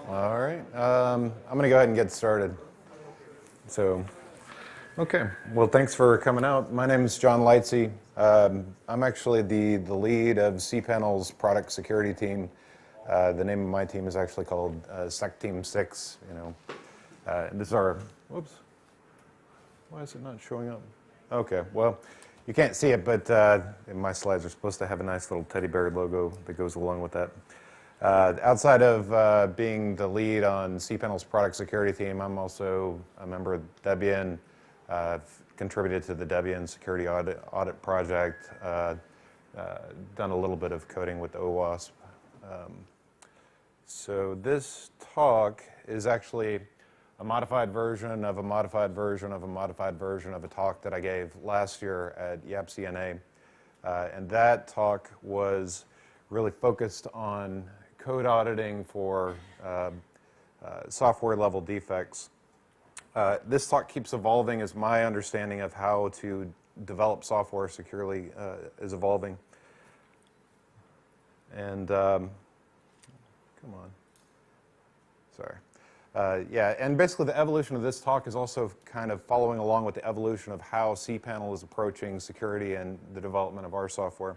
All right, I'm going to go ahead and get started. Okay, well, thanks for coming out. My name is John Lightsey. I'm actually the lead of cPanel's product security team. The name of my team is actually called Sec Team 6. This is our, whoops, why is it not showing up? Okay, well, you can't see it, but my slides are supposed to have a nice little teddy bear logo that goes along with that. Outside of being the lead on cPanel's product security team, I'm also a member of Debian. I've contributed to the Debian security audit project, done a little bit of coding with OWASP. So this talk is actually a modified version of a modified version of a modified version of a talk that I gave last year at YAP-CNA. And that talk was really focused on code auditing for software level defects. This talk keeps evolving as my understanding of how to develop software securely is evolving. And come on, sorry. Yeah, and basically the evolution of this talk is also kind of following along with the evolution of how cPanel is approaching security and the development of our software.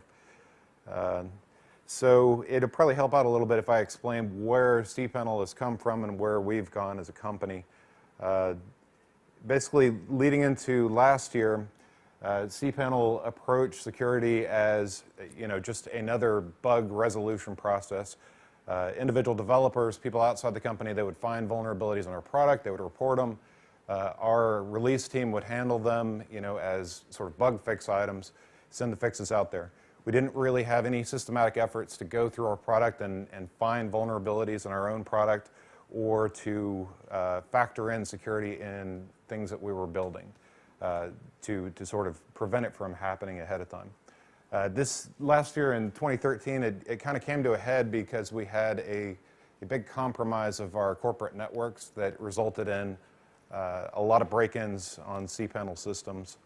So it'll probably help out a little bit if I explain where cPanel has come from and where we've gone as a company. Basically, leading into last year, cPanel approached security as just another bug resolution process. Individual developers, people outside the company, they would find vulnerabilities in our product, they would report them. Our release team would handle them, as sort of bug fix items, send the fixes out there. We didn't really have any systematic efforts to go through our product and find vulnerabilities in our own product or to factor in security in things that we were building to sort of prevent it from happening ahead of time. This last year in 2013, it kind of came to a head because we had a big compromise of our corporate networks that resulted in a lot of break-ins on cPanel systems.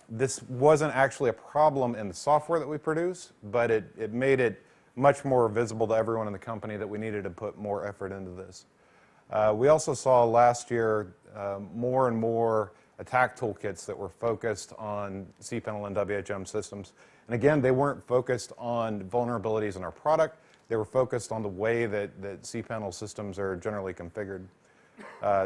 This wasn't actually a problem in the software that we produce, but it made it much more visible to everyone in the company that we needed to put more effort into this. We also saw last year more and more attack toolkits that were focused on cPanel and WHM systems. And again, they weren't focused on vulnerabilities in our product. They were focused on the way that cPanel systems are generally configured.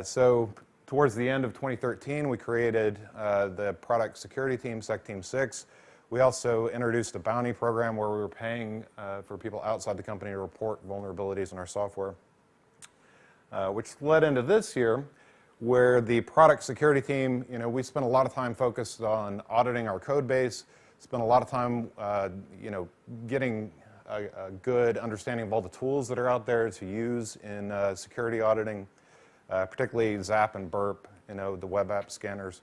So towards the end of 2013, we created the product security team, Sec Team 6. We also introduced a bounty program where we were paying for people outside the company to report vulnerabilities in our software, which led into this year where the product security team, we spent a lot of time focused on auditing our code base, spent a lot of time, getting a good understanding of all the tools that are out there to use in security auditing, particularly ZAP and Burp, the web app scanners.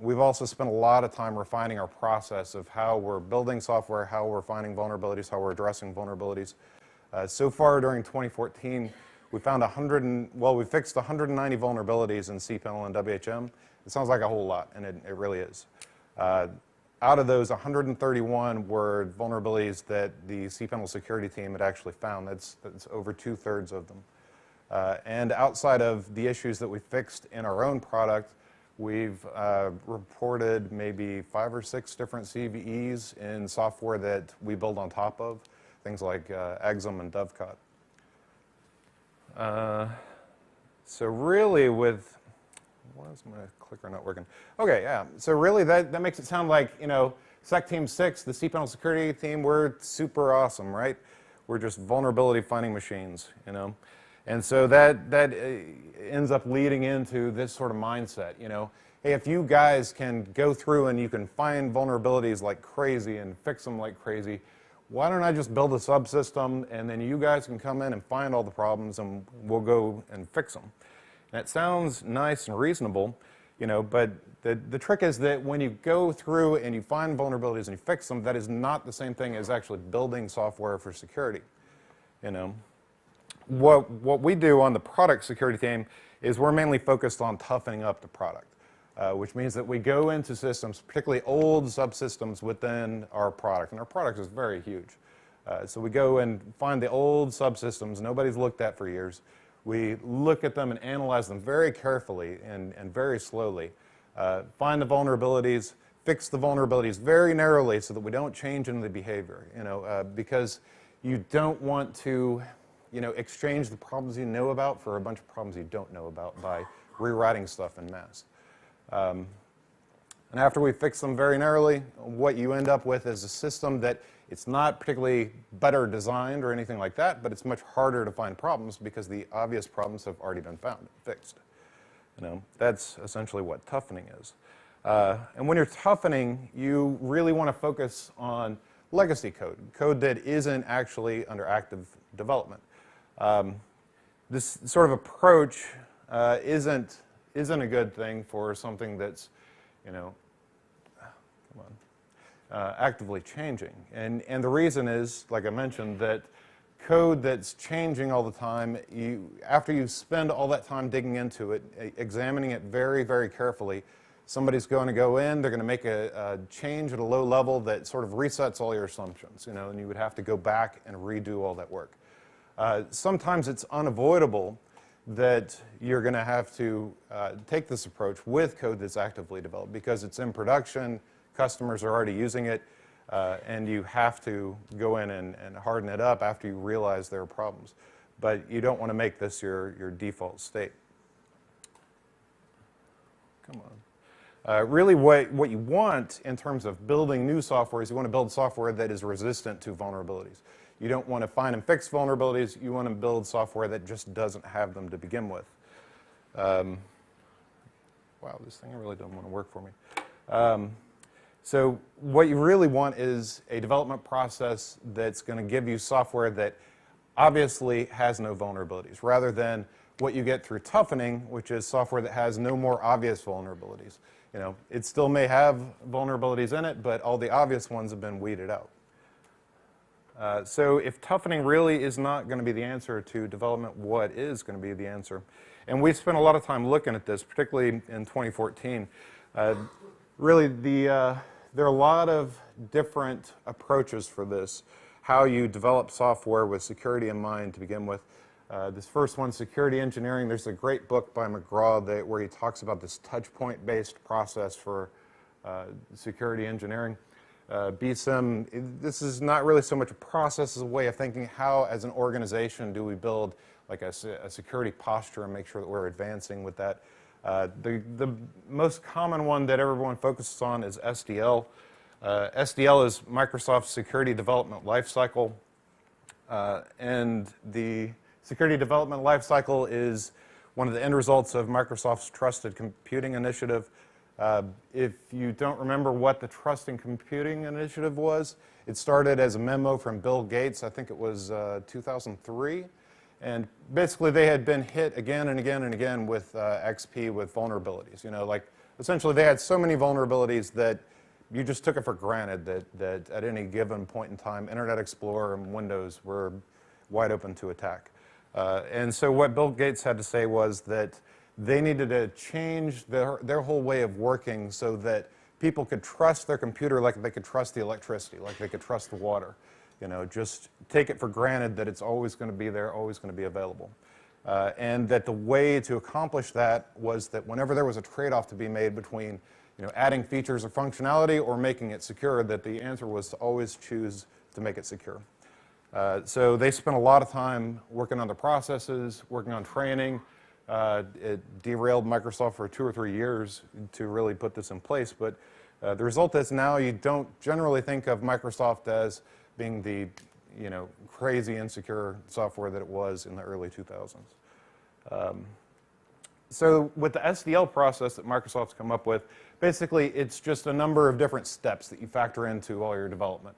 We've also spent a lot of time refining our process of how we're building software, how we're finding vulnerabilities, how we're addressing vulnerabilities. So far during 2014, we found we fixed 190 vulnerabilities in cPanel and WHM. It sounds like a whole lot, and it really is. Out of those, 131 were vulnerabilities that the cPanel security team had actually found. That's over 2/3 of them. And outside of the issues that we fixed in our own product, we've reported maybe 5 or 6 different CVEs in software that we build on top of, things like Exum and Dovecot. So really why is my clicker not working? Okay, yeah. So really that makes it sound like, Sec Team 6, the cPanel security team, we're super awesome, right? We're just vulnerability finding machines, And so that ends up leading into this sort of mindset, Hey, if you guys can go through and you can find vulnerabilities like crazy and fix them like crazy, why don't I just build a subsystem and then you guys can come in and find all the problems and we'll go and fix them. And it sounds nice and reasonable, but the trick is that when you go through and you find vulnerabilities and you fix them, that is not the same thing as actually building software for security, What we do on the product security team is we're mainly focused on toughening up the product, which means that we go into systems, particularly old subsystems within our product, and our product is very huge. So we go and find the old subsystems nobody's looked at for years. We look at them and analyze them very carefully and very slowly. Find the vulnerabilities, fix the vulnerabilities very narrowly so that we don't change into the behavior, because you don't want to, exchange the problems you know about for a bunch of problems you don't know about by rewriting stuff en masse. And after we fix them very narrowly, what you end up with is a system that it's not particularly better designed or anything like that, but it's much harder to find problems because the obvious problems have already been found and fixed. That's essentially what toughening is. And when you're toughening, you really want to focus on legacy code that isn't actually under active development. This sort of approach isn't a good thing for something that's, actively changing. And the reason is, like I mentioned, that code that's changing all the time, after you spend all that time digging into it, examining it very, very carefully, somebody's going to go in, they're going to make a change at a low level that sort of resets all your assumptions, and you would have to go back and redo all that work. Sometimes it's unavoidable that you're going to have to take this approach with code that's actively developed because it's in production, customers are already using it, and you have to go in and harden it up after you realize there are problems. But you don't want to make this your default state. Come on. Really what you want in terms of building new software is you want to build software that is resistant to vulnerabilities. You don't want to find and fix vulnerabilities. You want to build software that just doesn't have them to begin with. Wow, this thing really doesn't want to work for me. So what you really want is a development process that's going to give you software that obviously has no vulnerabilities, rather than what you get through toughening, which is software that has no more obvious vulnerabilities. It still may have vulnerabilities in it, but all the obvious ones have been weeded out. So if toughening really is not going to be the answer to development, what is going to be the answer? And we spent a lot of time looking at this, particularly in 2014. Really, there are a lot of different approaches for this, how you develop software with security in mind to begin with. This first one, security engineering, there's a great book by McGraw where he talks about this touchpoint-based process for security engineering. BSIM, this is not really so much a process as a way of thinking how, as an organization, do we build like a security posture and make sure that we're advancing with that. The most common one that everyone focuses on is SDL. SDL is Microsoft's Security Development Lifecycle. And the Security Development Lifecycle is one of the end results of Microsoft's Trusted Computing Initiative. If you don't remember what the Trusted Computing Initiative was, it started as a memo from Bill Gates, I think it was 2003. And basically they had been hit again and again and again with XP with vulnerabilities. Essentially they had so many vulnerabilities that you just took it for granted that at any given point in time, Internet Explorer and Windows were wide open to attack. And so what Bill Gates had to say was that they needed to change their whole way of working so that people could trust their computer like they could trust the electricity, like they could trust the water. Just take it for granted that it's always going to be there, always going to be available. And that the way to accomplish that was that whenever there was a trade-off to be made between adding features or functionality or making it secure, that the answer was to always choose to make it secure. So they spent a lot of time working on the processes, working on training. It derailed Microsoft for 2 or 3 years to really put this in place. But the result is now you don't generally think of Microsoft as being the crazy insecure software that it was in the early 2000s. So with the SDL process that Microsoft's come up with, basically it's just a number of different steps that you factor into all your development.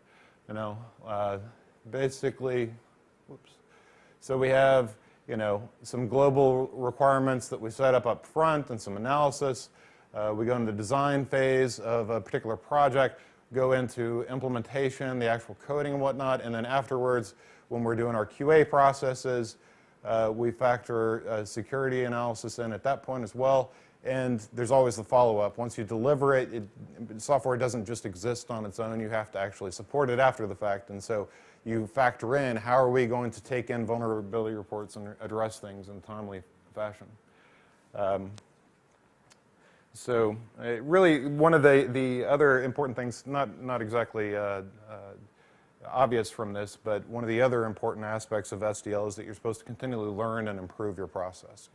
Basically, whoops. So we have some global requirements that we set up front and some analysis. We go into the design phase of a particular project, go into implementation, the actual coding and whatnot, and then afterwards, when we're doing our QA processes, we factor security analysis in at that point as well. And there's always the follow-up. Once you deliver it, software doesn't just exist on its own. You have to actually support it after the fact. And so you factor in, how are we going to take in vulnerability reports and address things in a timely fashion? So really, one of the other important things, not exactly obvious from this, but one of the other important aspects of SDL is that you're supposed to continually learn and improve your process.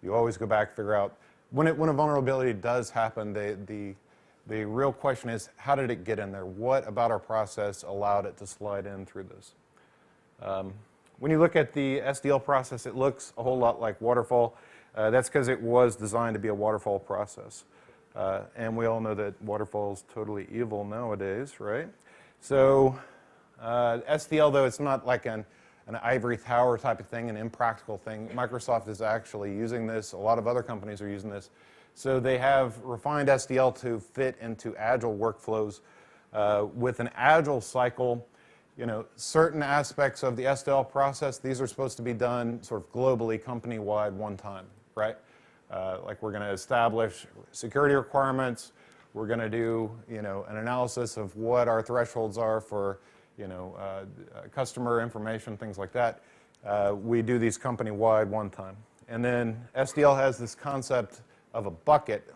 You always go back, figure out, when a vulnerability does happen, the real question is, how did it get in there? What about our process allowed it to slide in through this? When you look at the SDL process, it looks a whole lot like waterfall. That's because it was designed to be a waterfall process. And we all know that waterfall is totally evil nowadays, right? So SDL, though, it's not like an ivory tower type of thing, an impractical thing. Microsoft is actually using this. A lot of other companies are using this. So they have refined SDL to fit into Agile workflows. With an Agile cycle, certain aspects of the SDL process, these are supposed to be done sort of globally, company-wide, one time, right? Like we're going to establish security requirements. We're going to do, an analysis of what our thresholds are for, customer information, things like that. We do these company-wide one time. And then SDL has this concept of a bucket.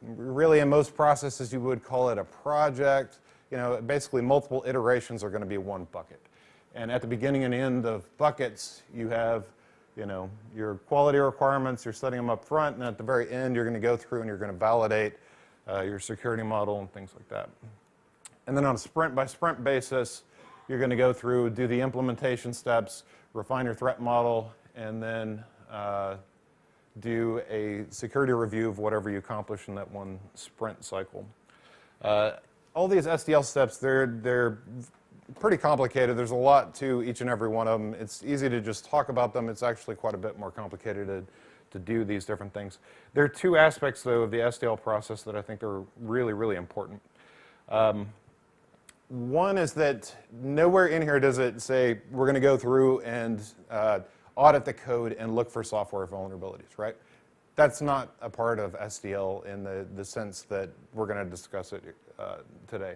Really, in most processes, you would call it a project. Basically, multiple iterations are going to be one bucket. And at the beginning and end of buckets, you have, your quality requirements. You're setting them up front, and at the very end, you're going to go through and you're going to validate your security model and things like that. And then on a sprint-by-sprint basis, you're going to go through, do the implementation steps, refine your threat model, and then do a security review of whatever you accomplish in that one sprint cycle. All these SDL steps, they're pretty complicated. There's a lot to each and every one of them. It's easy to just talk about them. It's actually quite a bit more complicated to do these different things. There are two aspects, though, of the SDL process that I think are really, really important. One is that nowhere in here does it say we're going to go through and audit the code and look for software vulnerabilities, right? That's not a part of SDL in the sense that we're going to discuss it today.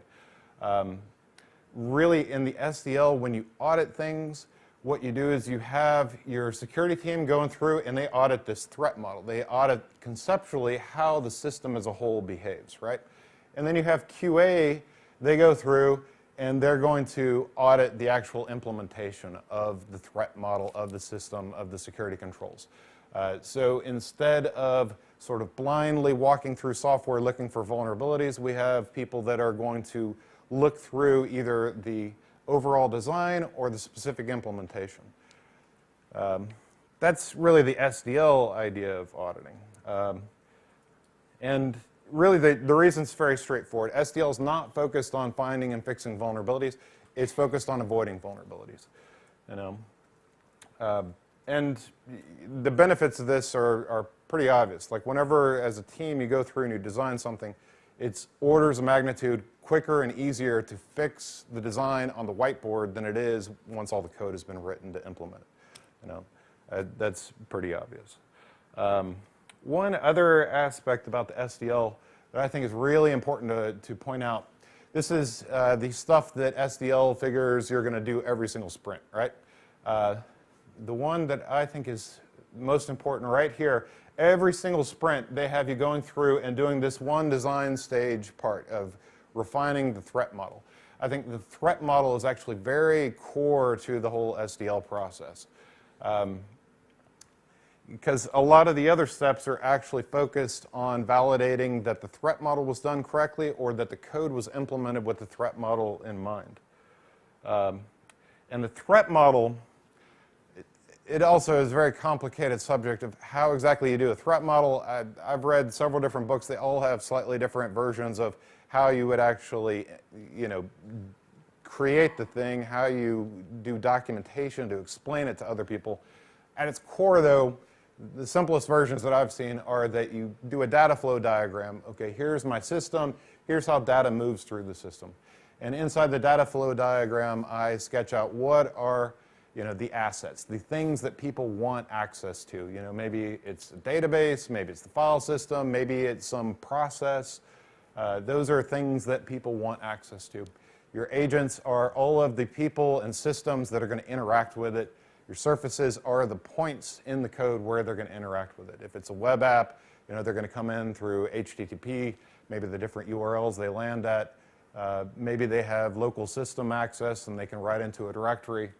Really, in the SDL, when you audit things, what you do is you have your security team going through and they audit this threat model. They audit conceptually how the system as a whole behaves, right? And then you have QA. They go through and they're going to audit the actual implementation of the threat model of the system, of the security controls. So instead of sort of blindly walking through software looking for vulnerabilities, we have people that are going to look through either the overall design or the specific implementation. That's really the SDL idea of auditing. And really, the reason's very straightforward. SDL is not focused on finding and fixing vulnerabilities. It's focused on avoiding vulnerabilities. And the benefits of this are pretty obvious. Like whenever, as a team, you go through and you design something, it's orders of magnitude quicker and easier to fix the design on the whiteboard than it is once all the code has been written to implement it. That's pretty obvious. One other aspect about the SDL that I think is really important to point out, this is the stuff that SDL figures you're going to do every single sprint, right? The one that I think is most important right here, every single sprint, they have you going through and doing this one design stage part of refining the threat model. I think the threat model is actually very core to the whole SDL process. Because a lot of the other steps are actually focused on validating that the threat model was done correctly or that the code was implemented with the threat model in mind. And the threat model, it also is a very complicated subject of how exactly you do a threat model. I've read several different books. They all have slightly different versions of how you would actually, create the thing, how you do documentation to explain it to other people. At its core, though, the simplest versions that I've seen are that you do a data flow diagram. Okay, here's my system. Here's how data moves through the system. And inside the data flow diagram, I sketch out what are the assets, the things that people want access to. Maybe it's a database, maybe it's the file system, maybe it's some process. Those are things that people want access to. Your agents are all of the people and systems that are going to interact with it. Your surfaces are the points in the code where they're going to interact with it. If it's a web app, they're going to come in through HTTP, maybe the different URLs they land at. Maybe they have local system access and they can write into a directory.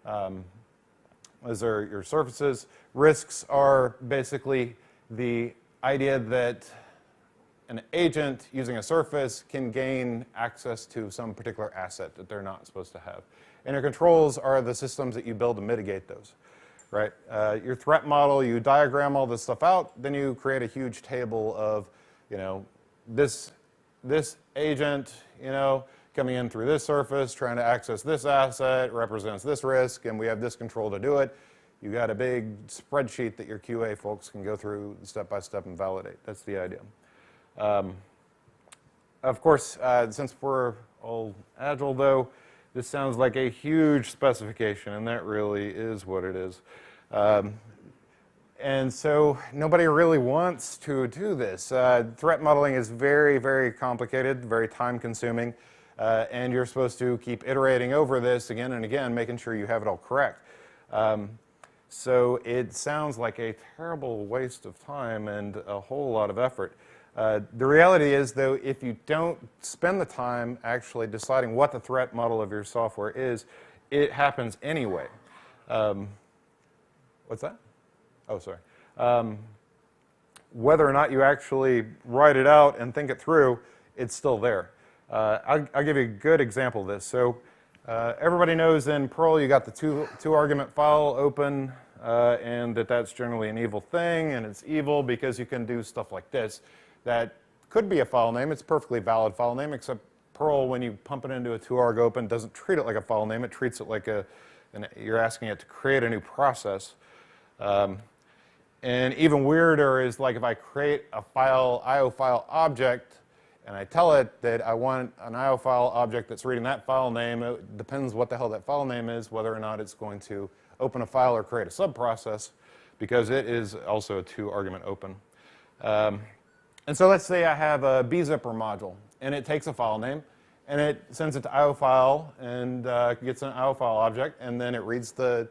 Those are your surfaces. Risks are basically the idea that an agent using a surface can gain access to some particular asset that they're not supposed to have. And your controls are the systems that you build to mitigate those, right? Your threat model, you diagram all this stuff out, then you create a huge table of, this agent, coming in through this surface, trying to access this asset, represents this risk, and we have this control to do it. You got a big spreadsheet that your QA folks can go through step by step and validate. That's the idea. Of course, since we're all Agile, though, this sounds like a huge specification, and that really is what it is. And so nobody really wants to do this. Threat modeling is very, very complicated, very time-consuming, and you're supposed to keep iterating over this again and again, making sure you have it all correct. So it sounds like a terrible waste of time and a whole lot of effort. The reality is, though, if you don't spend the time actually deciding what the threat model of your software is, it happens anyway. What's that? Oh, sorry. Whether or not you actually write it out and think it through, it's still there. I'll give you a good example of this. So everybody knows in Perl you got the two argument file open, and that's generally an evil thing, and it's evil because you can do stuff like this. That could be a file name. It's a perfectly valid file name, except Perl, when you pump it into a two-arg open, doesn't treat it like a file name. It treats it like you're asking it to create a new process. And even weirder is like if I create a IO file object and I tell it that I want an IO file object that's reading that file name. It depends what the hell that file name is, whether or not it's going to open a file or create a subprocess, because it is also a two-argument open. And so let's say I have a bzipper module, and it takes a file name, and it sends it to IO file and gets an IO file object, and then it reads the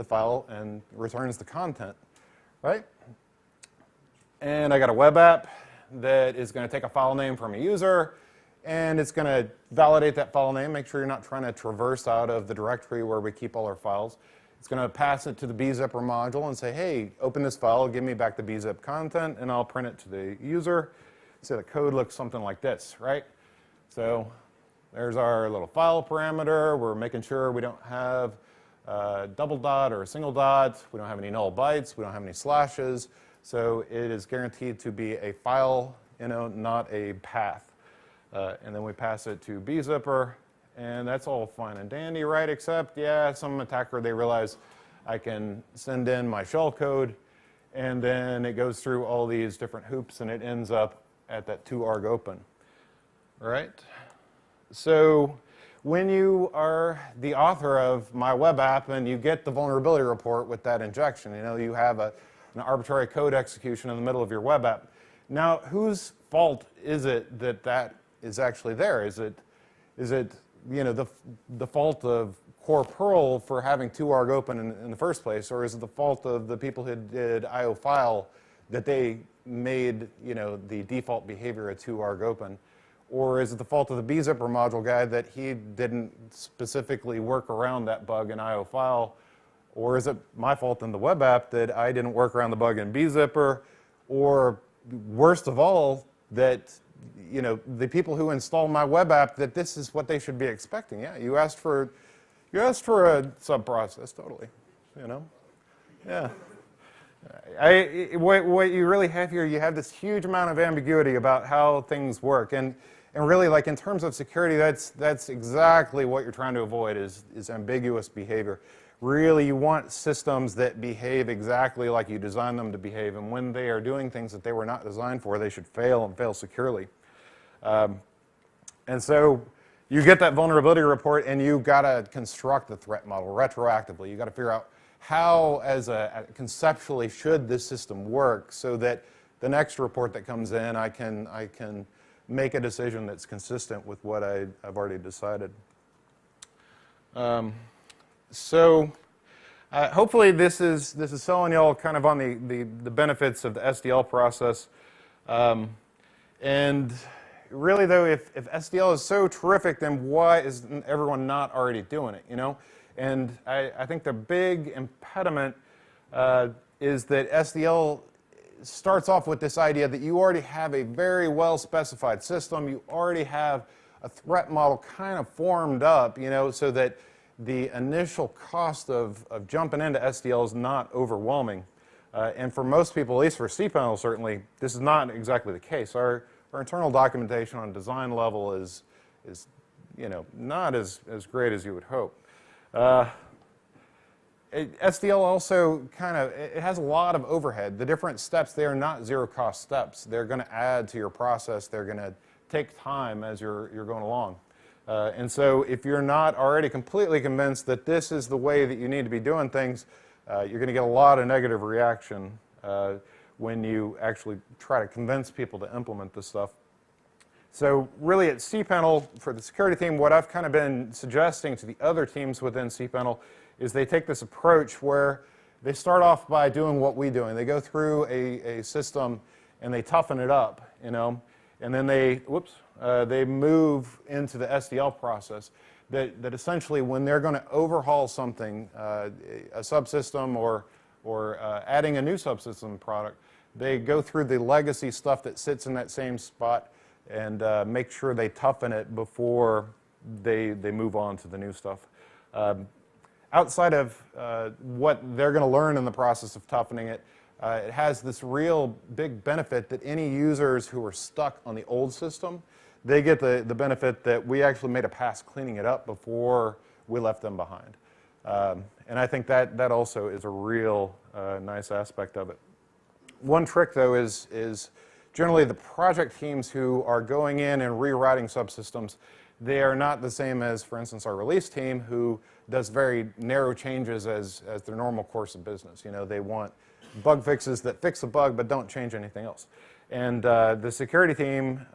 file and returns the content, right? And I got a web app that is going to take a file name from a user, and it's going to validate that file name, make sure you're not trying to traverse out of the directory where we keep all our files. It's going to pass it to the bzipper module and say, hey, open this file, give me back the bzip content, and I'll print it to the user. So the code looks something like this, right? So there's our little file parameter. We're making sure we don't have a double dot or a single dot. We don't have any null bytes. We don't have any slashes. So it is guaranteed to be a file, not a path. And then we pass it to bzipper. And that's all fine and dandy, right? Except, yeah, some attacker, they realize I can send in my shell code, and then it goes through all these different hoops, and it ends up at that two-arg open, right? So when you are the author of my web app and you get the vulnerability report with that injection, you have an arbitrary code execution in the middle of your web app. Now, whose fault is it that is actually there? Is it the fault of core Perl for having two-arg open in the first place, or is it the fault of the people who did IO file that they made the default behavior a two-arg open, or is it the fault of the bzipper module guy that he didn't specifically work around that bug in IO file, or is it my fault in the web app that I didn't work around the bug in bzipper, or worst of all, that the people who install my web app, that this is what they should be expecting. Yeah, you asked for a subprocess, totally. Yeah. What you really have here, you have this huge amount of ambiguity about how things work, and really, like in terms of security, that's exactly what you're trying to avoid is ambiguous behavior. Really, you want systems that behave exactly like you designed them to behave, and when they are doing things that they were not designed for, they should fail and fail securely. And so, you get that vulnerability report and you got to construct the threat model retroactively. You got to figure out how, conceptually, should this system work so that the next report that comes in, I can make a decision that's consistent with what I've already decided. Hopefully this is selling y'all kind of on the benefits of the SDL process. And really, though, if SDL is so terrific, then why is everyone not already doing it? And I think the big impediment is that SDL starts off with this idea that you already have a very well-specified system. You already have a threat model kind of formed up, so that the initial cost of jumping into SDL is not overwhelming. And for most people, at least for cPanel certainly, this is not exactly the case. Our internal documentation on design level is not as great as you would hope. SDL also it has a lot of overhead. The different steps, they are not zero-cost steps. They're going to add to your process. They're going to take time as you're going along. And so if you're not already completely convinced that this is the way that you need to be doing things, you're going to get a lot of negative reaction when you actually try to convince people to implement this stuff. So really at cPanel, for the security team, what I've kind of been suggesting to the other teams within cPanel is they take this approach where they start off by doing what we're doing. They go through a system and they toughen it up, and then they move into the SDL process. That essentially, when they're going to overhaul something, a subsystem or adding a new subsystem product, they go through the legacy stuff that sits in that same spot and make sure they toughen it before they move on to the new stuff. Outside of what they're going to learn in the process of toughening it, it has this real big benefit that any users who are stuck on the old system, they get the benefit that we actually made a pass cleaning it up before we left them behind. And I think that also is a real nice aspect of it. One trick, though, is generally the project teams who are going in and rewriting subsystems, they are not the same as, for instance, our release team, who does very narrow changes as their normal course of business. They want bug fixes that fix the bug but don't change anything else. And the security team,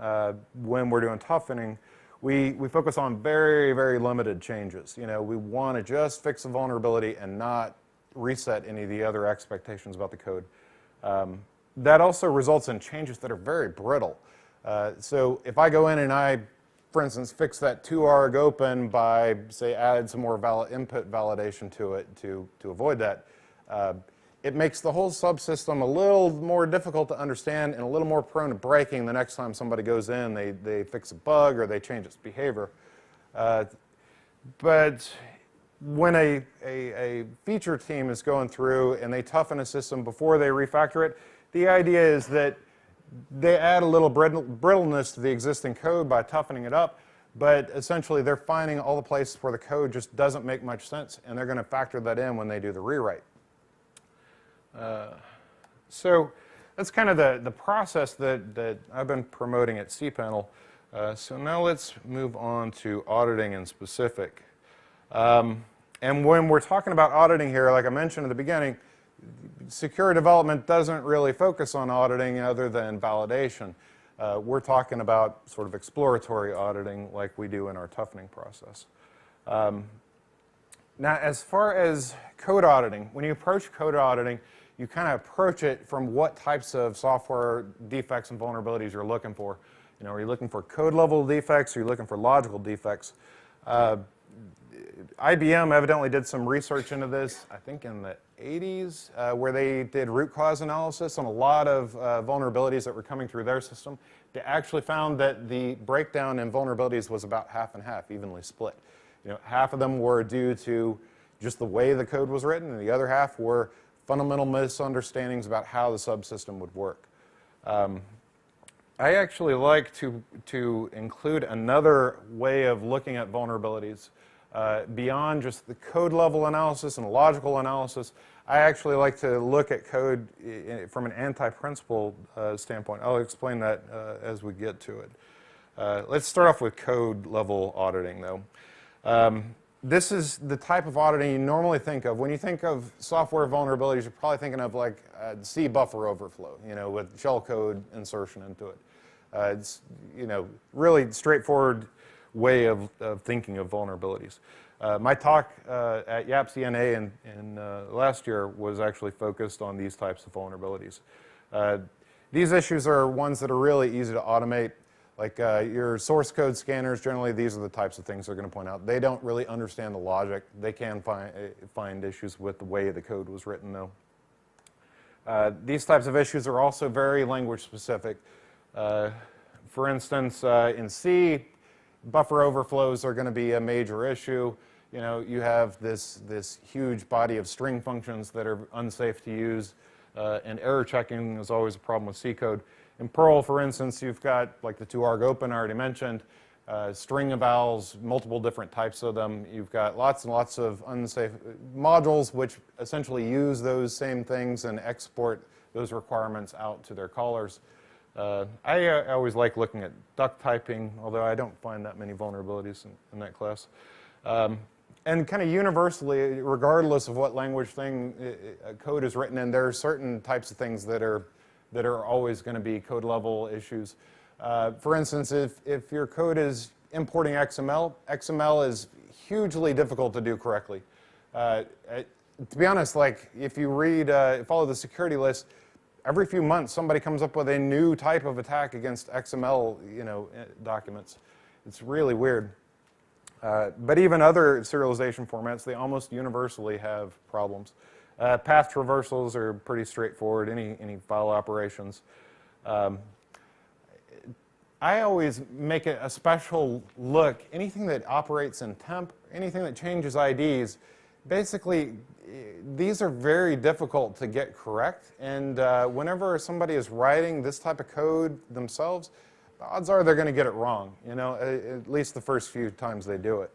when we're doing toughening, we focus on very, very limited changes. We want to just fix a vulnerability and not reset any of the other expectations about the code. That also results in changes that are very brittle. So if I go in and I, for instance, fix that 2arg open by, say, add some more input validation to it to avoid that, it makes the whole subsystem a little more difficult to understand and a little more prone to breaking the next time somebody goes in, they fix a bug or they change its behavior. But when a feature team is going through and they toughen a system before they refactor it, the idea is that they add a little brittleness to the existing code by toughening it up, but essentially they're finding all the places where the code just doesn't make much sense, and they're going to factor that in when they do the rewrite. So that's kind of the process that I've been promoting at cPanel. So now let's move on to auditing in specific. And when we're talking about auditing here, like I mentioned at the beginning, security development doesn't really focus on auditing other than validation. We're talking about sort of exploratory auditing like we do in our toughening process. Now, as far as code auditing, when you approach code auditing, you kind of approach it from what types of software defects and vulnerabilities you're looking for. Are you looking for code level defects? Are you looking for logical defects? IBM evidently did some research into this, I think in the 80s, where they did root cause analysis on a lot of vulnerabilities that were coming through their system. They actually found that the breakdown in vulnerabilities was about half and half, evenly split. Half of them were due to just the way the code was written, and the other half were fundamental misunderstandings about how the subsystem would work. I actually like to include another way of looking at vulnerabilities. Beyond just the code level analysis and logical analysis, I actually like to look at code from an anti-principle standpoint. I'll explain that as we get to it. Let's start off with code level auditing, though. This is the type of auditing you normally think of. When you think of software vulnerabilities, you're probably thinking of like C buffer overflow, with shellcode insertion into it. It's, really straightforward way of thinking of vulnerabilities. My talk at YAPC-NA in last year was actually focused on these types of vulnerabilities. These issues are ones that are really easy to automate. Like your source code scanners, generally these are the types of things they're going to point out. They don't really understand the logic. They can find issues with the way the code was written, though. These types of issues are also very language specific. For instance, in C, buffer overflows are going to be a major issue. You have this huge body of string functions that are unsafe to use, and error checking is always a problem with C code. In Perl, for instance, you've got like the toarg open I already mentioned, string evals, multiple different types of them. You've got lots and lots of unsafe modules which essentially use those same things and export those requirements out to their callers. I always like looking at duck typing, although I don't find that many vulnerabilities in that class. And kind of universally, regardless of what language thing code is written in, there are certain types of things that are always going to be code level issues. For instance, if your code is importing XML, XML is hugely difficult to do correctly. To be honest, like if you follow the security list, every few months somebody comes up with a new type of attack against XML documents. It's really weird. But even other serialization formats, they almost universally have problems. Path traversals are pretty straightforward, any file operations. I always make a special look. Anything that operates in temp, anything that changes IDs, basically, these are very difficult to get correct. And whenever somebody is writing this type of code themselves, the odds are they're going to get it wrong, at least the first few times they do it.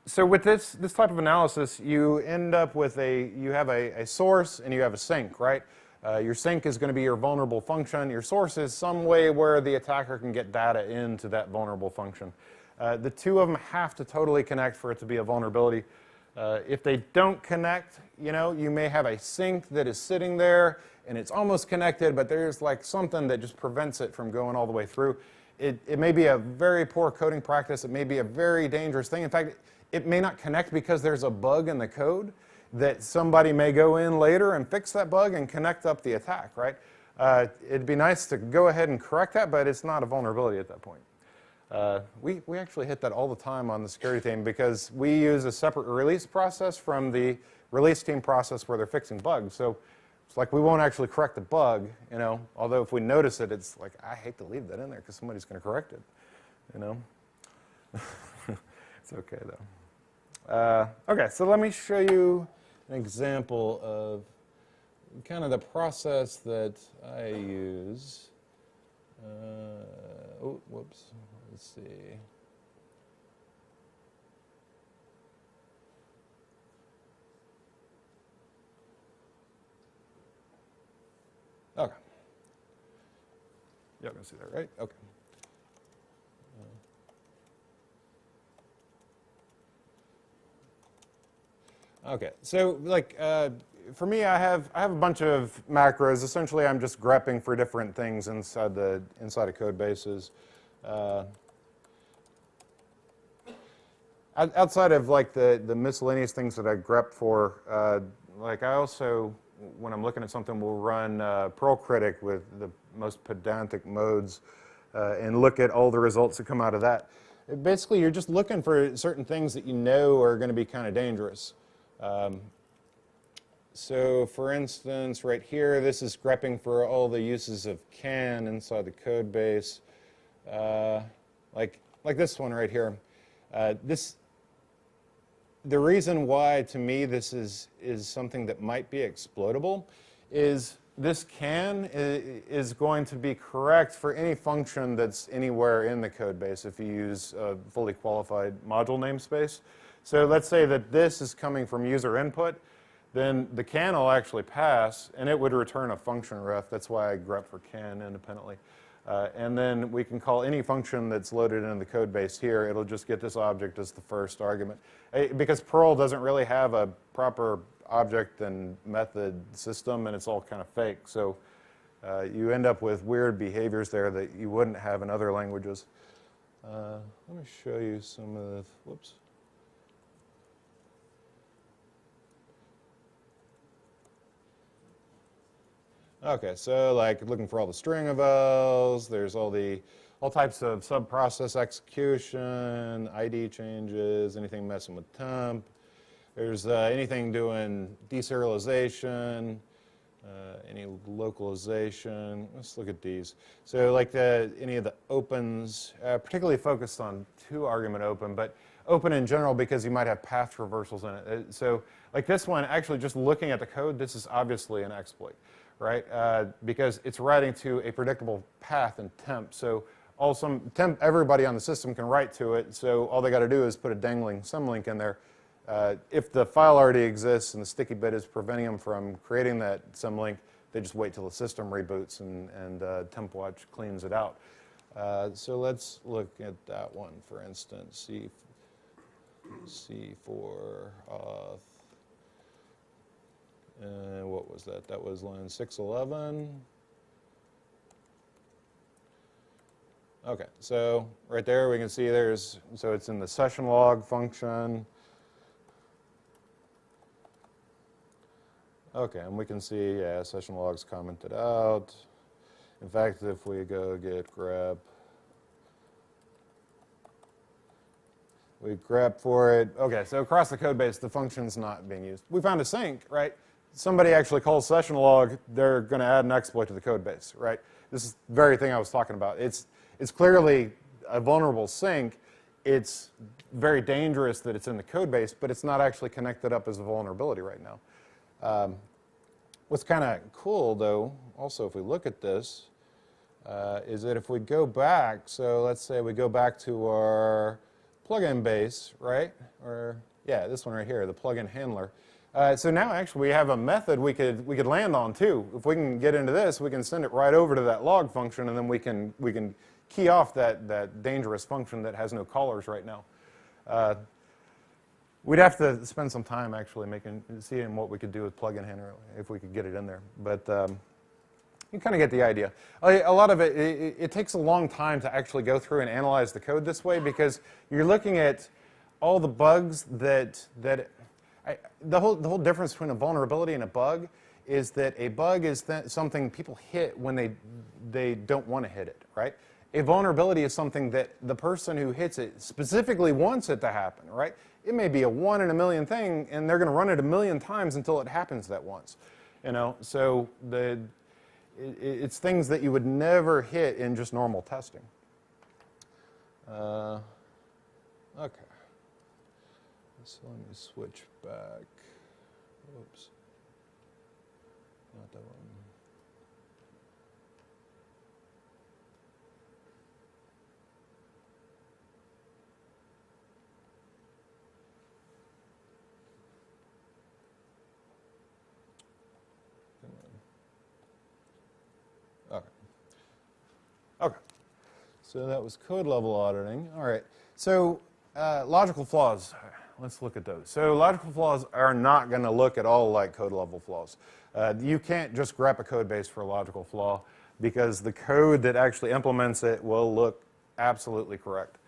So with this type of analysis, you end up with you have a source and you have a sink, right? Your sink is going to be your vulnerable function. Your source is some way where the attacker can get data into that vulnerable function. The two of them have to totally connect for it to be a vulnerability. If they don't connect, you may have a sink that is sitting there and it's almost connected, but there's like something that just prevents it from going all the way through. It may be a very poor coding practice. It may be a very dangerous thing. In fact, it may not connect because there's a bug in the code that somebody may go in later and fix that bug and connect up the attack, right? It'd be nice to go ahead and correct that, but it's not a vulnerability at that point. We actually hit that all the time on the security team because we use a separate release process from the release team process where they're fixing bugs. So it's like we won't actually correct the bug, although if we notice it, it's like, I hate to leave that in there because somebody's going to correct it, It's okay, though. Okay, so let me show you an example of kind of the process that I use. Oh, whoops. Let's see. Okay. Y'all can see that, right? Okay. Okay, so like for me, I have a bunch of macros. Essentially, I'm just grepping for different things inside of codebases. Outside of like the miscellaneous things that I grep for, like I also, when I'm looking at something, will run Perl Critic with the most pedantic modes and look at all the results that come out of that. Basically, you're just looking for certain things that you know are going to be kind of dangerous. So for instance, right here, this is grepping for all the uses of can inside the code base. Like this one right here. The reason why, to me, this is something that might be exploitable is this can is going to be correct for any function that's anywhere in the code base if you use a fully qualified module namespace. So let's say that this is coming from user input, then the can will actually pass, and it would return a function ref. That's why I grep for can independently. And then we can call any function that's loaded into the code base here. It'll just get this object as the first argument. Because Perl doesn't really have a proper object and method system, and it's all kind of fake. So you end up with weird behaviors there that you wouldn't have in other languages. Let me show you some of the, whoops. Okay, so like looking for all the string evals, there's all types of sub-process execution, ID changes, anything messing with temp. There's anything doing deserialization, any localization. Let's look at these. So like any of the opens, particularly focused on 2-argument open, but open in general because you might have path traversals in it. So like this one, actually just looking at the code, this is obviously an exploit, right? Because it's writing to a predictable path in temp. So temp, everybody on the system can write to it. So all they got to do is put a dangling symlink in there. If the file already exists and the sticky bit is preventing them from creating that symlink, they just wait till the system reboots and TempWatch cleans it out. So let's look at that one, for instance. C4 auth. What was that? That was line 611. Okay, so right there we can see so it's in the session log function. Okay, and we can see, yeah, session logs commented out. In fact, if we go git grep, we grep for it. Okay, so across the code base, the function's not being used. We found a sink, right? Somebody actually calls session log, they're going to add an exploit to the code base, right? This is the very thing I was talking about. It's clearly a vulnerable sink. It's very dangerous that it's in the code base, but it's not actually connected up as a vulnerability right now. What's kind of cool, though, also if we look at this, is that if we go back, so let's say we go back to our plugin base, right? Or yeah, this one right here, the plugin handler. So now actually we have a method we could land on too. If we can get into this, we can send it right over to that log function, and then we can key off that dangerous function that has no callers right now. We'd have to spend some time actually seeing what we could do with plugin handler if we could get it in there. But you kind of get the idea. A lot of it takes a long time to actually go through and analyze the code this way because you're looking at all the bugs the whole difference between a vulnerability and a bug is that a bug is something people hit when they don't want to hit it, right? A vulnerability is something that the person who hits it specifically wants it to happen, right? It may be a 1 in a million thing, and they're going to run it a million times until it happens that once. So it's things that you would never hit in just normal testing. Okay. So let me switch back. Oops. Not that one. Okay, so that was code level auditing. All right, so logical flaws, let's look at those. So logical flaws are not going to look at all like code level flaws. You can't just grep a code base for a logical flaw because the code that actually implements it will look absolutely correct.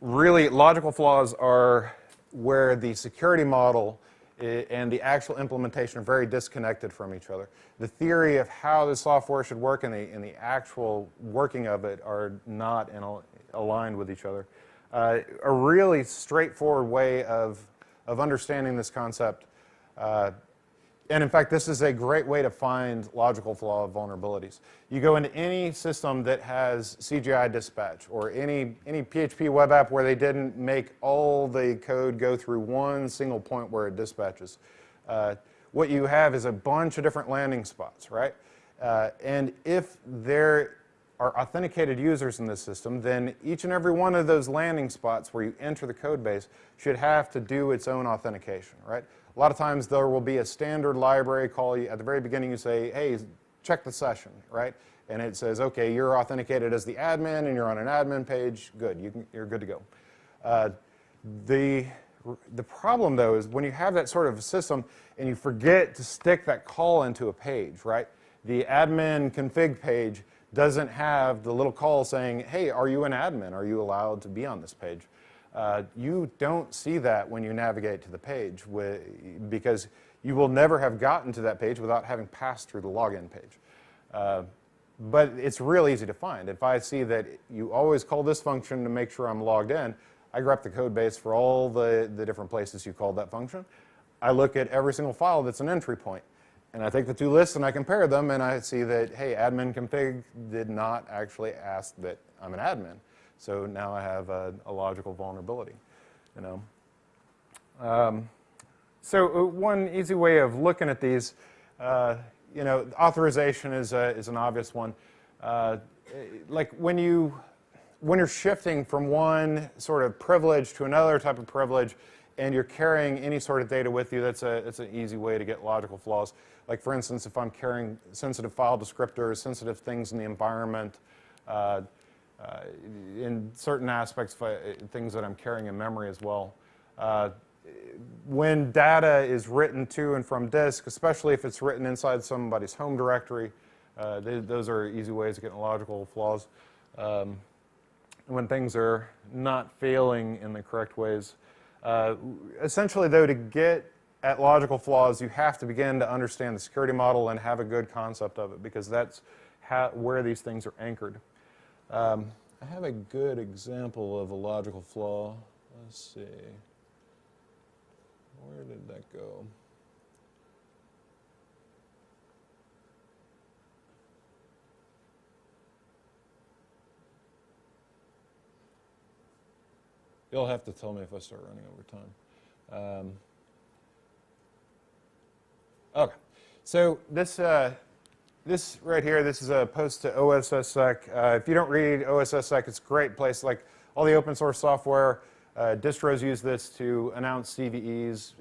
Really, logical flaws are where the security model and the actual implementation are very disconnected from each other. The theory of how the software should work and the actual working of it are not aligned with each other. A really straightforward way of understanding this concept, and in fact, this is a great way to find logical flaw vulnerabilities. You go into any system that has CGI dispatch or any PHP web app where they didn't make all the code go through one single point where it dispatches. What you have is a bunch of different landing spots, right? And if there are authenticated users in this system, then each and every one of those landing spots where you enter the code base should have to do its own authentication, right? A lot of times there will be a standard library call. At the very beginning you say, hey, check the session, right? And it says, okay, you're authenticated as the admin and you're on an admin page. Good, you're good to go. The problem, though, is when you have that sort of system and you forget to stick that call into a page, right? The admin config page doesn't have the little call saying, hey, are you an admin? Are you allowed to be on this page? You don't see that when you navigate to the page because you will never have gotten to that page without having passed through the login page. But it's real easy to find. If I see that you always call this function to make sure I'm logged in, I grab the code base for all the different places you called that function. I look at every single file that's an entry point. And I take the two lists and I compare them and I see that, hey, admin config did not actually ask that I'm an admin. So now I have a logical vulnerability. So one easy way of looking at these, authorization is an obvious one. Like when you're shifting from one sort of privilege to another type of privilege, and you're carrying any sort of data with you, that's an easy way to get logical flaws. Like for instance, if I'm carrying sensitive file descriptors, sensitive things in the environment, in certain aspects, things that I'm carrying in memory as well. When data is written to and from disk, especially if it's written inside somebody's home directory, those are easy ways of getting logical flaws. When things are not failing in the correct ways. Essentially, though, to get at logical flaws, you have to begin to understand the security model and have a good concept of it, because that's where these things are anchored. I have a good example of a logical flaw. Let's see. Where did that go? You'll have to tell me if I start running over time. Okay, so this right here, this is a post to OSSSec. If you don't read OSSSec, it's a great place. Like all the open source software, distros use this to announce CVEs,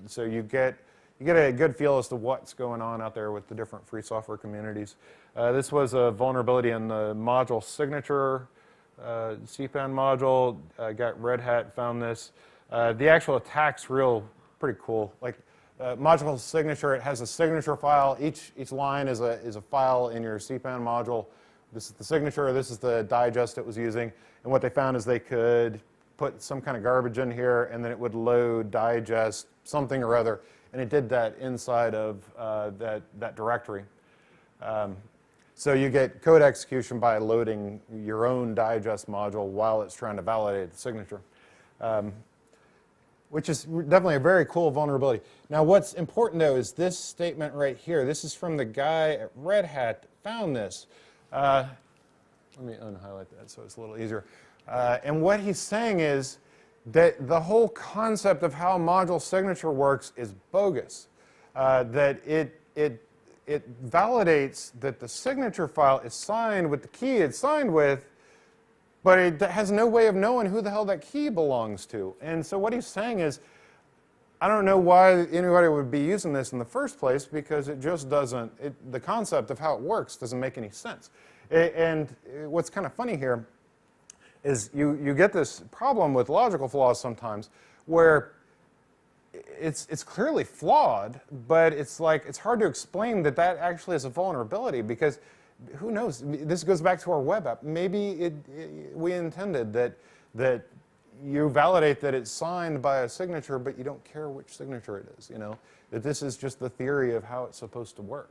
so you get a good feel as to what's going on out there with the different free software communities. This was a vulnerability in the module signature. CPAN module, got Red Hat, found this. The actual attack's pretty cool. Like module signature, it has a signature file. Each line is a file in your CPAN module. This is the signature. This is the digest it was using. And what they found is they could put some kind of garbage in here, and then it would load digest something or other. And it did that inside of that directory. So you get code execution by loading your own digest module while it's trying to validate the signature, which is definitely a very cool vulnerability. Now what's important, though, is this statement right here. This is from the guy at Red Hat that found this. Let me unhighlight that so it's a little easier. And what he's saying is that the whole concept of how module signature works is bogus, that it validates that the signature file is signed with the key it's signed with, but it has no way of knowing who the hell that key belongs to. And so what he's saying is, I don't know why anybody would be using this in the first place, because it just doesn't, the concept of how it works doesn't make any sense. And what's kind of funny here is you get this problem with logical flaws sometimes where it's clearly flawed, but it's hard to explain that actually is a vulnerability, because who knows? This goes back to our web app. Maybe we intended that you validate that it's signed by a signature, but you don't care which signature it is. That this is just the theory of how it's supposed to work.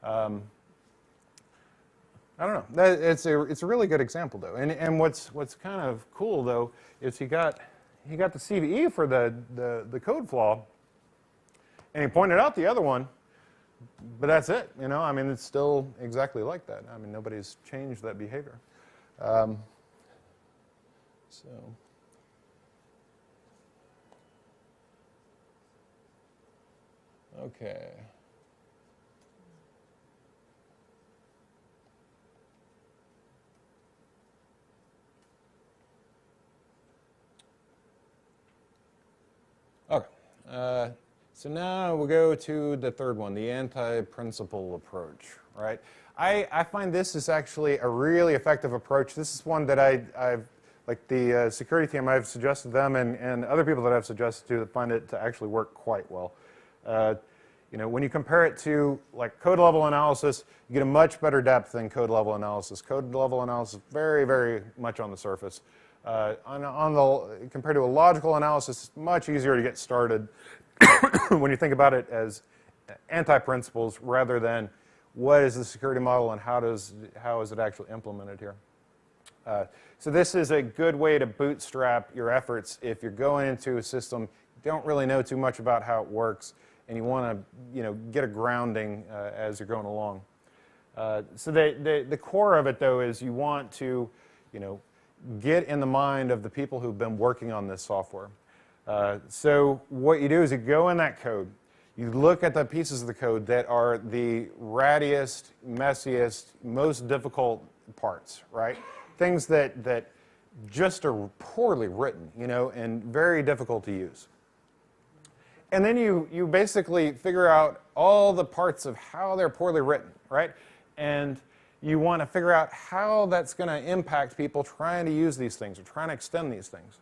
I don't know. It's a really good example, though. And what's kind of cool, though, is he got the CVE for the code flaw, and he pointed out the other one, but that's it. I mean, it's still exactly like that. I mean, nobody's changed that behavior. Okay. Okay. So now we'll go to the third one, the anti-principle approach, right? I find this is actually a really effective approach. This is one that I've like the security team, I've suggested them, and other people that I've suggested to find it to actually work quite well. You know, when you compare it to like code level analysis, you get a much better depth than code level analysis. Code level analysis is very, very much on the surface. Compared to a logical analysis, it's much easier to get started when you think about it as anti-principles rather than what is the security model and how is it actually implemented here. So this is a good way to bootstrap your efforts if you're going into a system, you don't really know too much about how it works, and you want to get a grounding as you're going along. So the core of it, though, is you want to get in the mind of the people who've been working on this software. So what you do is you go in that code, you look at the pieces of the code that are the rattiest, messiest, most difficult parts, right? Things that just are poorly written, and very difficult to use. And then you basically figure out all the parts of how they're poorly written, right? And you want to figure out how that's going to impact people trying to use these things or trying to extend these things.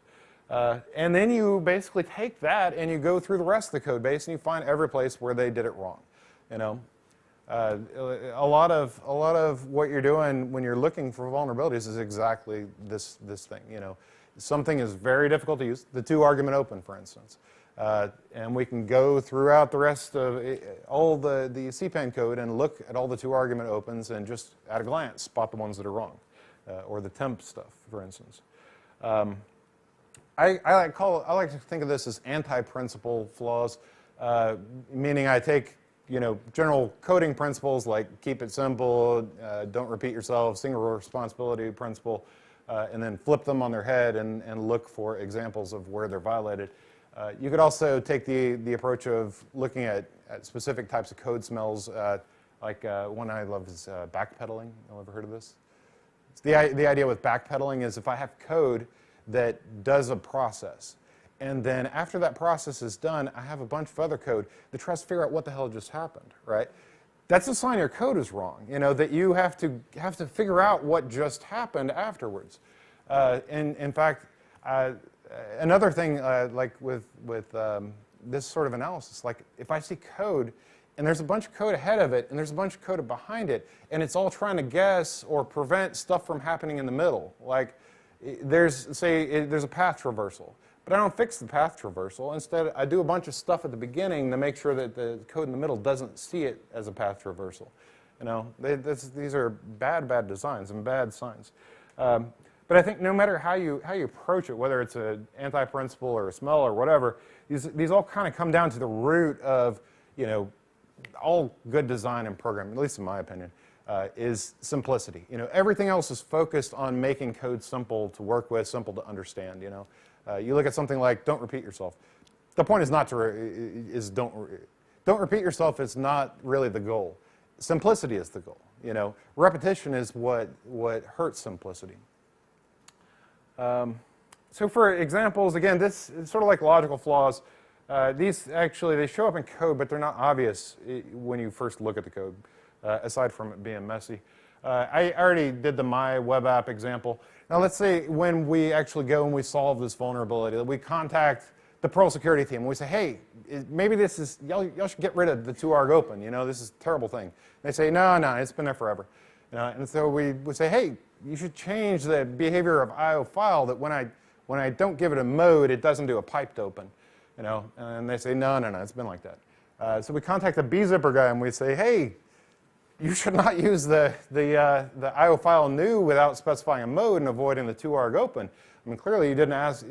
And then you basically take that and you go through the rest of the code base and you find every place where they did it wrong. A lot of what you're doing when you're looking for vulnerabilities is exactly this thing. Something is very difficult to use. The two-argument open, for instance. And we can go throughout the rest of all the CPAN code and look at all the two-argument opens and just at a glance spot the ones that are wrong, or the temp stuff, for instance. I like to think of this as anti-principle flaws, meaning I take general coding principles like keep it simple, don't repeat yourself, single responsibility principle, and then flip them on their head and look for examples of where they're violated. You could also take the approach of looking at specific types of code smells, like one I love is backpedaling. Y'all ever heard of this? The idea with backpedaling is if I have code that does a process, and then after that process is done, I have a bunch of other code that tries to figure out what the hell just happened, right? That's a sign your code is wrong, that you have to figure out what just happened afterwards. In fact, another thing like with this sort of analysis, like if I see code and there's a bunch of code ahead of it and there's a bunch of code behind it and it's all trying to guess or prevent stuff from happening in the middle, like there's a path traversal, but I don't fix the path traversal. Instead, I do a bunch of stuff at the beginning to make sure that the code in the middle doesn't see it as a path traversal. These are bad designs and bad signs. But I think no matter how you approach it, whether it's an anti-principle or a smell or whatever, these all kind of come down to the root of all good design and programming, at least in my opinion. Is simplicity. Everything else is focused on making code simple to work with, simple to understand. You look at something like don't repeat yourself. The point is not to don't repeat yourself is not really the goal. Simplicity is the goal. Repetition is what hurts simplicity. So for examples, again, this is sort of like logical flaws. These actually they show up in code, but they're not obvious when you first look at the code. Aside from it being messy. I already did the my web app example. Now let's say when we actually go and we solve this vulnerability, we contact the Perl security team and we say, hey, maybe this is, y'all should get rid of the two-arg open, this is a terrible thing. And they say, no, it's been there forever. And so we would say, hey, you should change the behavior of IO file that when I don't give it a mode, it doesn't do a piped open. And they say, no, it's been like that. So we contact the bzipper guy and we say, hey, you should not use the IO file new without specifying a mode and avoiding the two-arg open. I mean, clearly you didn't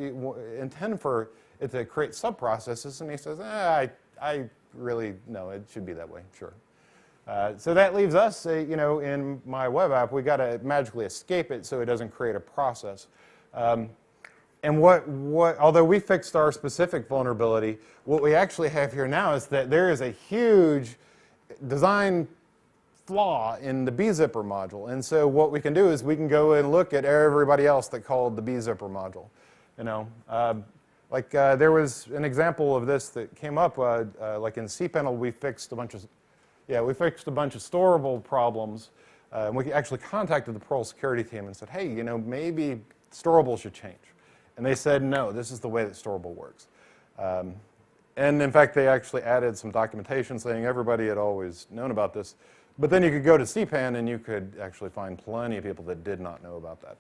intend for it to create subprocesses, and he says, I really, no, it should be that way, sure. So that leaves us, in my web app, we got to magically escape it so it doesn't create a process. And although we fixed our specific vulnerability, what we actually have here now is that there is a huge design flaw in the bzipper module. And so what we can do is we can go and look at everybody else that called the bzipper module. Like there was an example of this that came up, like in cPanel, we fixed a bunch of storable problems. And we actually contacted the Perl security team and said, hey, maybe storable should change. And they said, no, this is the way that storable works. And in fact, they actually added some documentation saying everybody had always known about this. But then you could go to cPan and you could actually find plenty of people that did not know about that.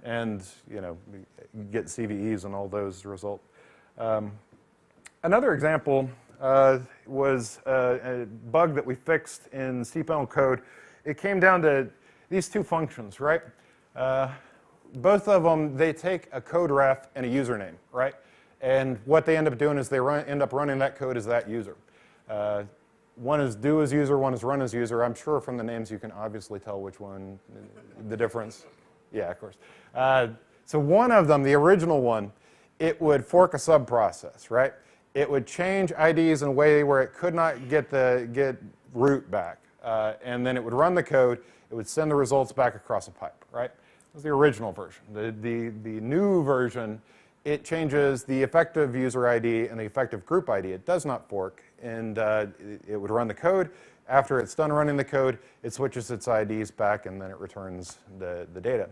And get CVEs and all those result. Another example was a bug that we fixed in cPanel code. It came down to these two functions, right? Both of them, they take a code ref and a username, right? And what they end up doing is they end up running that code as that user. One is do as user, one is run as user. I'm sure from the names you can obviously tell which one, the difference. Yeah, of course. So one of them, the original one, it would fork a sub-process, right? It would change IDs in a way where it could not get root back. And then it would run the code. It would send the results back across a pipe, right? That was the original version. The new version, it changes the effective user ID and the effective group ID. It does not fork, and it would run the code. After it's done running the code, it switches its IDs back, and then it returns the data.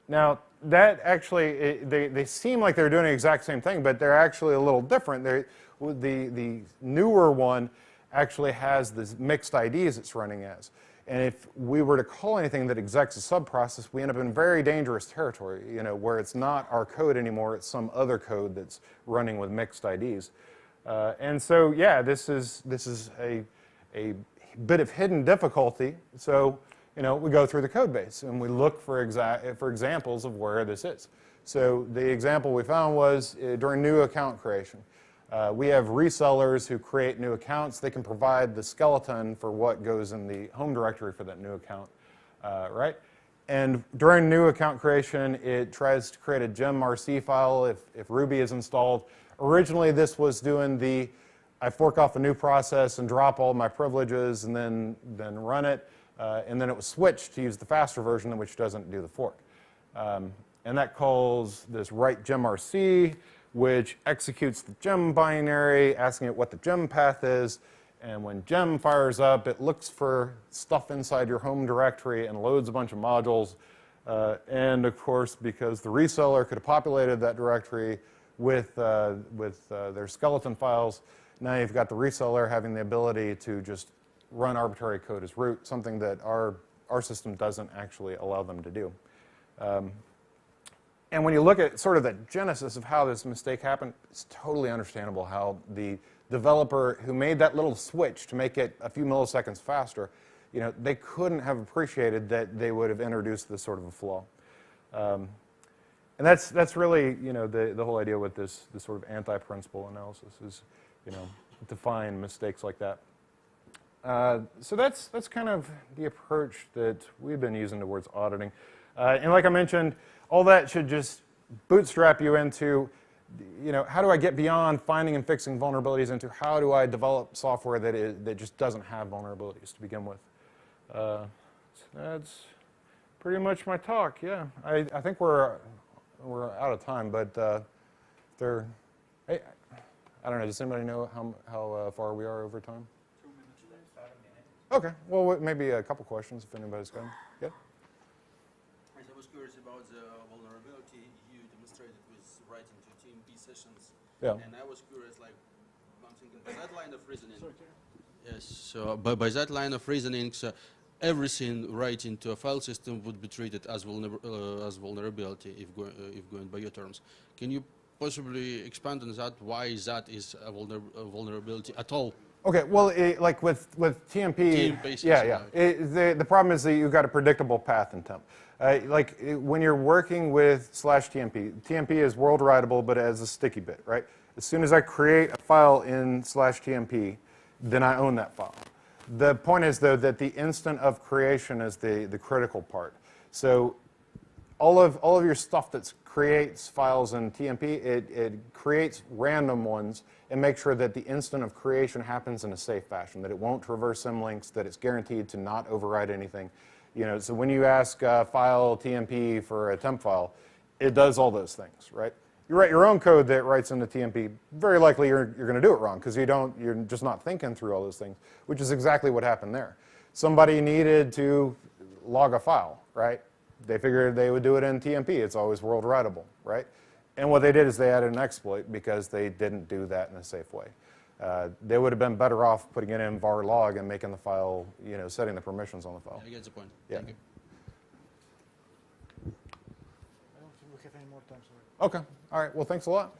Now, that actually, they seem like they're doing the exact same thing, but they're actually a little different. The newer one actually has this mixed IDs it's running as. And if we were to call anything that execs a sub-process, we end up in very dangerous territory, where it's not our code anymore, it's some other code that's running with mixed IDs. And so, yeah, this is a bit of hidden difficulty. So, we go through the code base and we look for examples of where this is. So the example we found was during new account creation. We have resellers who create new accounts. They can provide the skeleton for what goes in the home directory for that new account, right? And during new account creation, it tries to create a gem.rc file if Ruby is installed. Originally, this was doing I fork off a new process and drop all my privileges and then run it. And then it was switched to use the faster version, which doesn't do the fork. And that calls this write gem.rc, which executes the gem binary, asking it what the gem path is. And when gem fires up, it looks for stuff inside your home directory and loads a bunch of modules. And of course, because the reseller could have populated that directory with their skeleton files, now you've got the reseller having the ability to just run arbitrary code as root, something that our system doesn't actually allow them to do. And when you look at sort of the genesis of how this mistake happened, it's totally understandable how the developer who made that little switch to make it a few milliseconds faster, they couldn't have appreciated that they would have introduced this sort of a flaw. And that's really, the whole idea with this sort of anti-principle analysis is, to find mistakes like that. So that's kind of the approach that we've been using towards auditing. And like I mentioned, all that should just bootstrap you into, how do I get beyond finding and fixing vulnerabilities into how do I develop software that just doesn't have vulnerabilities to begin with. So that's pretty much my talk. Yeah, I think we're out of time, but hey, I don't know. Does anybody know how far we are over time? 2 minutes. About a minute. Okay. Well, maybe a couple questions if anybody's got them. Yeah. I was curious about the vulnerability you demonstrated with writing to TMP sessions. Yeah. And I was curious, I'm thinking, by that line of reasoning. Yes. So by that line of reasoning, so everything writing to a file system would be treated as vulnerability if going by your terms. Can you possibly expand on that? Why that is a vulnerability at all? Okay, well, like with TMP, the problem is that you've got a predictable path in temp. When you're working with /TMP, TMP is world writable, but as a sticky bit, right? As soon as I create a file in /TMP, then I own that file. The point is, though, that the instant of creation is the critical part. So all of your stuff that creates files in TMP, it creates random ones and makes sure that the instant of creation happens in a safe fashion, that it won't traverse symlinks, that it's guaranteed to not overwrite anything. So when you ask file TMP for a temp file, it does all those things, right? you write your own code that writes into TMP, very likely you're going to do it wrong because you're just not thinking through all those things, which is exactly what happened there. Somebody needed to log a file, right? They figured they would do it in TMP. It's always world writable, right? And what they did is they added an exploit because they didn't do that in a safe way. They would have been better off putting it in var log and making the file, setting the permissions on the file. I get the point. Yeah. Thank you. I don't think we have any more time, sorry. Okay. All right. Well, thanks a lot.